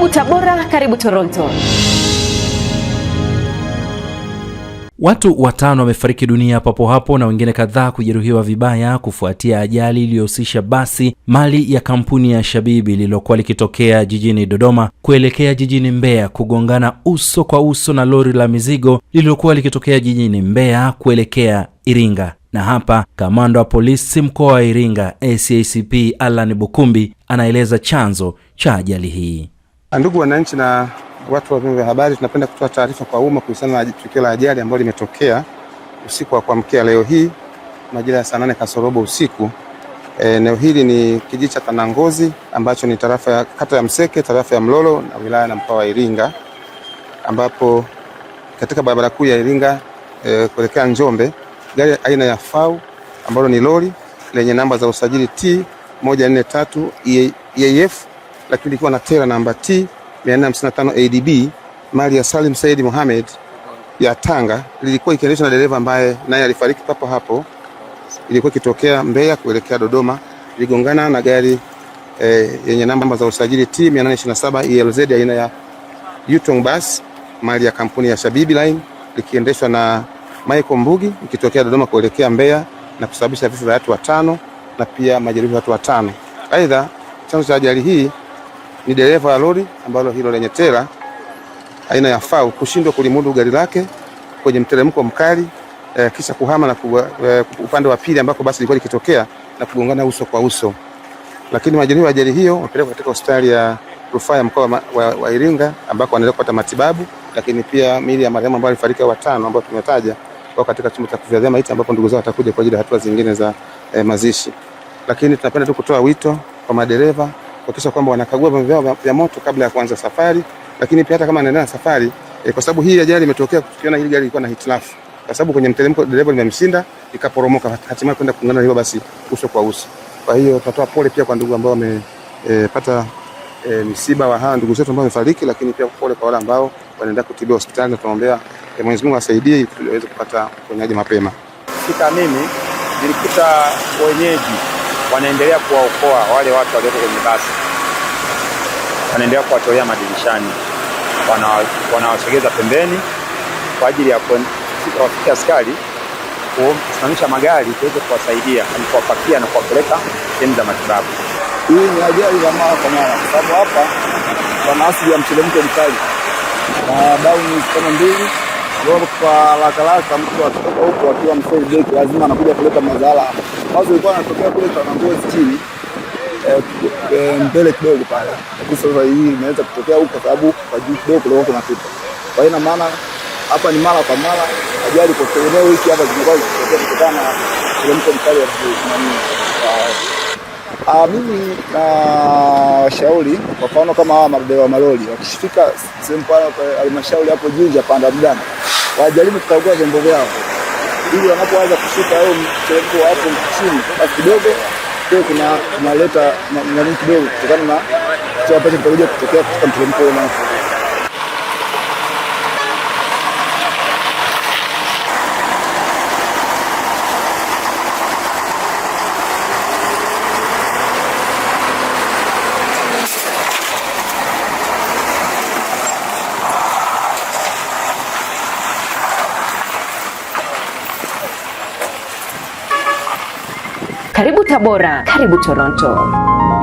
Karibu Tabora, karibu Toronto. Watu 5 wamefariki dunia papo hapo na wengine kadhaa kujeruhiwa vibaya kufuatia ajali iliyohusisha basi mali ya kampuni ya Shabibi lililokuwa likitokea jijini Dodoma kuelekea jijini Mbeya kugongana uso kwa uso na lori la mizigo lililokuwa likitokea jijini Mbeya kuelekea Iringa. Na hapa kamanda wa polisi mkoa wa Iringa SACP Alan Bukumbi anaeleza chanzo cha ajali hii. Ndugu wananchi na watu wa vyombo vya habari, tunapenda kutoa taarifa kwa umma kuhusiana na tukio la ajali ambalo limetokea usiku wa kuamkia leo hii majira ya saa 8 kasorobo usiku. Eneo hili ni kijiji cha Tanangozi ambacho ni tarafa ya kata ya Mseke, tarafa ya Mlolo na wilaya na mkoa wa Iringa, ambapo katika barabara kuu ya Iringa kuelekea Njombe, gari aina ya FAU ambalo ni lori lenye namba za usajili T143 EAF lakini likiwa na tera namba T455 ADB mali ya Salim Said Mohamed ya Tanga, lilikuwa ikiendeshwa na dereva ambaye naye alifariki papo hapo. Ilikuwa ikitokea Mbeya kuelekea Dodoma, iligongana na gari yenye namba za usajili T827 ELZ aina ya Yutong Bus mali ya kampuni ya Shabibi Line, likiendeshwa na Michael Mbugi ikitokea Dodoma kuelekea Mbeya na kusababisha vifo vya watu 5 na pia majeruhi watu 5. Aidha, chanzo cha ajali hii ni dereva wa lori ambalo hilo lenye tela aina ya FAU kushindwa kulimudu gari lake kwenye mteremko mkali, kisha kuhama na upande wa pili ambako basi lilikuwa likitokea na kugongana uso kwa uso. Lakini majeruhi wa ajali hiyo wamepelekwa katika hospitali ya rufaa ya mkoa wa Iringa ambako wanaendelea kupata matibabu, lakini pia miili ya marehemu ambao alifariki 5 ambao tumetaja kwa katika chumba cha kuhifadhia maiti ambapo ndugu zao watakuja kwa ajili ya hatua zingine za mazishi. Lakini tunapenda tu kutoa wito kwa madereva kuhakikisha kwamba wanakagua vyombo vyao vya moto kabla ya kuanza safari, lakini pia hata kama anaendelea na safari kwa sababu hii ajali imetokea kukiona hili gari lilikuwa na hitilafu, kwa sababu kwenye mteremko dereva limemshinda ikaporomoka hatimaye kwenda kungana hilo basi uso kwa uso. Kwa hiyo tunatoa pole pia kwa ndugu ambao wamepata msiba wa hawa ndugu zetu ambao wamefariki, lakini pia pole kwa wale ambao wanaenda kutibiwa hospitali, na tunaombea Mwenyezi Mungu asaidie ili tuweze kupata uponyaji mapema. Fika mimi nilikuta wenyeji wanaendelea kuwaokoa wale watu walioko kwenye basi, wanaendelea kuwatolea madirishani, wanawasogeza pembeni kwa ajili ya kuwafikia askari kusimamisha magari tuweze kuwasaidia na kuwapakia na kuwapeleka sehemu za matibabu. Hii ni ajali ya mara kwa mara kwa sababu hapa kuna asili ya mteremko mkali na dauni kama mbili ndio kwa haraka mtu akitoka huko akiwa mfeli breki lazima anakuja kuleta madhara. Mwanzo ilikuwa anatokea kule Tanangozi chini mbele kidogo pale. Sasa hii inaweza kutokea huko kwa sababu kwa juu kidogo kulikuwa kunapita. Kwa hiyo maana hapa ni mara kwa mara ajali kwa eneo hiki hapa zimekuwa zikitokea kutokana na mteremko mkali wa tsunami. Mimi na washauri kwa mfano kama hawa madereva malori wakishifika sehemu pale halmashauri hapo Jinja panda mdana wajaribu kukagua vyombo vyao ili wanapoanza kushuka au mteremko hapo chini basi kidogo kwa kunaleta nani kidogo kutokana na kitu ambacho kitakuja kutokea katika mteremko huo. Karibu Tabora, karibu Toronto.